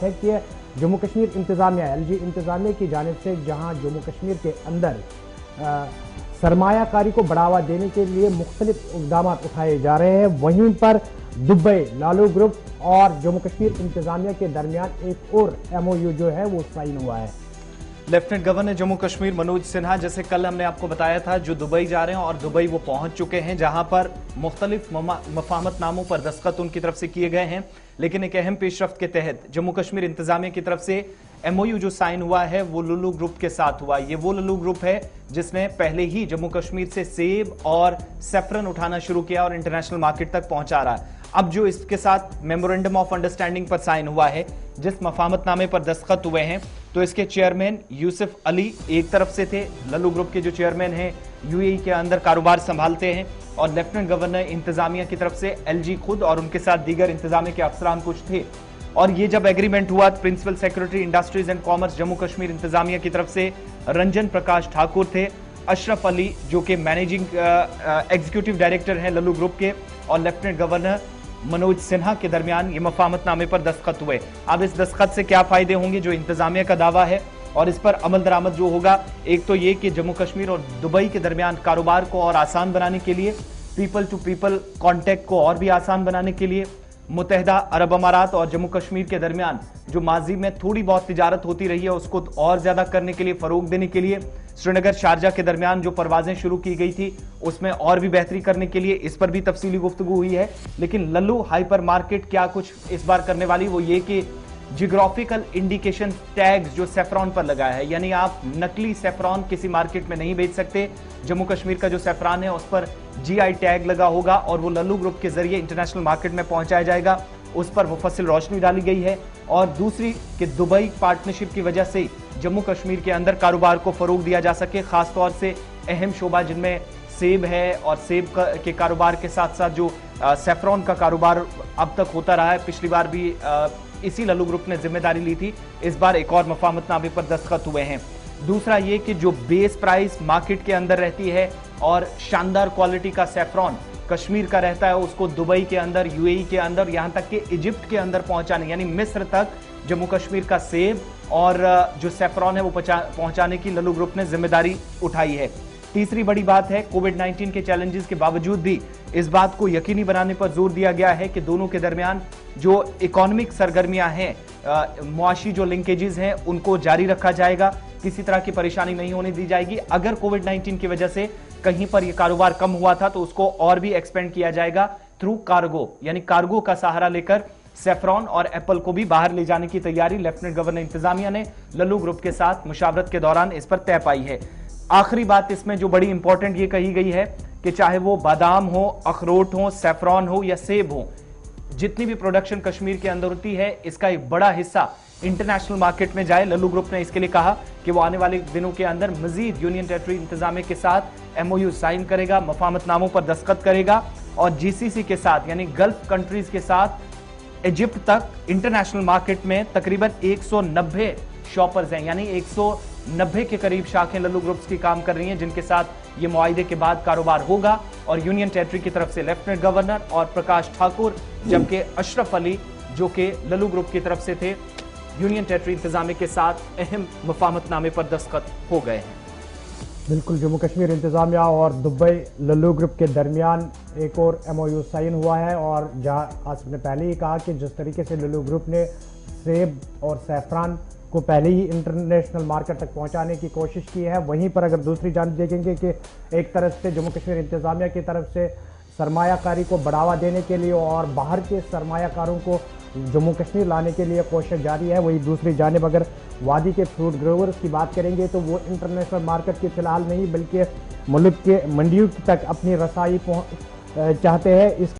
ہے کہ جموں کشمیر انتظامیہ LG انتظامیہ کی جانب سے جہاں جموں کشمیر کے اندر سرمایہ کاری کو بڑھاوا دینے کے لیے مختلف اقدامات اٹھائے جا رہے ہیں، وہیں پر دبئی لالو گروپ اور جموں کشمیر انتظامیہ کے درمیان ایک اور MOU جو ہے وہ سائن ہوا ہے۔ لیفٹنٹ گورنر جموں کشمیر منوج سنہا جیسے کل ہم نے آپ کو بتایا تھا جو دبئی جا رہے ہیں اور دبئی وہ پہنچ چکے ہیں، جہاں پر مختلف مفاہمت ناموں پر دستخط ان کی طرف سے کیے گئے ہیں، لیکن ایک اہم پیش رفت کے تحت جموں کشمیر انتظامیہ کی طرف سے MOU جو سائن ہوا ہے وہ للو گروپ کے ساتھ ہوا۔ یہ وہ للو گروپ ہے جس نے پہلے ہی جموں کشمیر سے سیب اور سیفرن اٹھانا شروع کیا اور انٹرنیشنل مارکیٹ تک پہنچا رہا ہے۔ اب جو اس کے ساتھ میمورنڈم آف انڈرسٹینڈنگ پر سائن ہوا ہے، جس مفاہمت نامے پر دستخط ہوئے ہیں، تو اس کے چیئرمین یوسف علی ایک طرف سے تھے، للو گروپ کے جو چیئرمین ہیں UAE کے اندر کاروبار سنبھالتے ہیں، اور لیفٹنٹ گورنر انتظامیہ کی طرف سے LG خود اور ان کے ساتھ دیگر انتظامیہ کے افسران کچھ تھے۔ اور یہ جب ایگریمنٹ ہوا، principal secretary industries and commerce Jammu Kashmir انتظامیہ کی طرف سے رنجن پرکاش ٹھاکر تھے، اشرف علی جو کہ مینیجنگ ایگزیکٹو ڈائریکٹر ہیں للو گروپ کے، اور لیفٹنٹ گورنر منوج سنہا کے درمیان یہ مفاہمت نامے پر دستخط ہوئے۔ اب اس دستخط سے کیا فائدے ہوں گے جو انتظامیہ کا دعویٰ ہے اور اس پر عمل درآمد جو ہوگا، ایک تو یہ کہ جموں کشمیر اور دبئی کے درمیان کاروبار کو اور آسان بنانے کے لیے، پیپل ٹو پیپل کانٹیکٹ کو اور بھی آسان بنانے کے لیے، متحدہ عرب امارات اور جموں کشمیر کے درمیان جو ماضی میں تھوڑی بہت تجارت ہوتی رہی ہے اس کو اور زیادہ کرنے کے لیے، فروغ دینے کے لیے، سری نگر شارجہ کے درمیان جو پروازیں شروع کی گئی تھی اس میں اور بھی بہتری کرنے کے لیے، اس پر بھی تفصیلی گفتگو ہوئی ہے۔ لیکن للو ہائپر مارکیٹ کیا کچھ اس بار کرنے والی، وہ یہ کہ جیوگرافیکل انڈیکیشن ٹیگز جو سیفران پر لگایا ہے، یعنی آپ نقلی سیفران کسی مارکیٹ میں نہیں بیچ سکتے۔ جموں کشمیر کا جو سیفران ہے اس پر GI ٹیگ لگا ہوگا اور وہ للو گروپ کے ذریعے انٹرنیشنل مارکیٹ میں پہنچایا جائے گا، اس پر مفصل روشنی ڈالی گئی ہے۔ اور دوسری کہ دبئی پارٹنرشپ کی وجہ سے جموں کشمیر کے اندر کاروبار کو فروغ دیا جا سکے، خاص طور سے اہم شعبہ جن میں سیب ہے، اور سیب کے کاروبار کے ساتھ ساتھ جو سیفران کا کاروبار اب تک ہوتا رہا ہے، پچھلی بار بھی اسی للو گروپ نے ذمہ داری لی تھی، اس بار ایک اور مفاہمت نامے پر دستخط ہوئے ہیں۔ دوسرا یہ کہ جو بیس پرائس مارکیٹ کے اندر رہتی ہے اور شاندار کوالٹی کا سیفران کشمیر کا رہتا ہے، اس کو دبئی کے اندر، UAE کے اندر، یہاں تک کہ ایجپٹ کے اندر پہنچانے، یعنی مصر تک جموں کشمیر کا سیب اور جو سیفران ہے وہ پہنچانے کی للو گروپ نے ذمہ داری اٹھائی ہے۔ تیسری بڑی بات ہے کووڈ-19 کے چیلنجز کے باوجود بھی اس بات کو یقینی بنانے پر زور دیا گیا ہے کہ دونوں کے درمیان جو اکانومک سرگرمیاں ہیں، معاشی جو لنکیجز ہیں، ان کو جاری رکھا جائے گا، کسی طرح کی پریشانی نہیں ہونے دی جائے گی۔ اگر کووڈ-19 کی وجہ سے کہیں پر یہ کاروبار کم ہوا تھا تو اس کو اور بھی ایکسپینڈ کیا جائے گا تھرو کارگو، یعنی کارگو کا سہارا لے کر سیفران اور ایپل کو بھی باہر لے جانے کی تیاری لیفٹنٹ گورنر انتظامیہ نے للو گروپ کے ساتھ مشاورت کے دوران اس پر طے پائی ہے۔ آخری بات اس میں جو بڑی امپورٹنٹ یہ کہی گئی ہے کہ چاہے وہ بادام ہو، اخروٹ ہو، سیفران ہو یا سیب ہو، جتنی بھی پروڈکشن کشمیر کے اندر ہوتی ہے اس کا ایک بڑا حصہ انٹرنیشنل مارکیٹ میں جائے۔ للو گروپ نے اس کے لیے کہا کہ وہ آنے والے دنوں کے اندر مزید یونین ٹیریٹری انتظامیہ کے ساتھ MOU سائن کرے گا، مفاہمت ناموں پر دستخط کرے گا، اور GCC کے ساتھ یعنی گلف کنٹریز کے ساتھ ایجپٹ تک انٹرنیشنل مارکیٹ میں تقریباً 190 شاپرز ہیں، یعنی 190 کے قریب شاخیں للو گروپس کی کام کر رہی ہیں، جن کے ساتھ یہ معاہدے کے بعد کاروبار ہوگا۔ اور یونین ٹیریٹری کی طرف سے لیفٹنٹ گورنر اور پرکاش ٹھاکر، جبکہ اشرف علی جو کہ للو گروپ کی طرف سے تھے، یونین ٹیریٹری انتظامیہ کے ساتھ اہم مفاہمت نامے پر دستخط ہو گئے ہیں۔ بالکل، جموں کشمیر انتظامیہ اور دبئی للو گروپ کے درمیان ایک اور MOU سائن ہوا ہے، اور جہاں آصف نے پہلے ہی کہا کہ جس طریقے سے للو گروپ نے سیب اور سیفران کو پہلے ہی انٹرنیشنل مارکیٹ تک پہنچانے کی کوشش کی ہے، وہیں پر اگر دوسری جانب دیکھیں گے کہ ایک طرف سے جموں کشمیر انتظامیہ کی طرف سے سرمایہ کاری کو بڑھاوا دینے کے لیے اور باہر کے سرمایہ کاروں کو جموں کشمیر لانے کے لیے کوشش جاری ہے، وہی دوسری جانب اگر وادی کے فروٹ گروورز کی بات کریں گے تو وہ انٹرنیشنل مارکیٹ کی فی الحال نہیں بلکہ ملک کے منڈیوں تک اپنی رسائی چاہتے ہیں۔ اس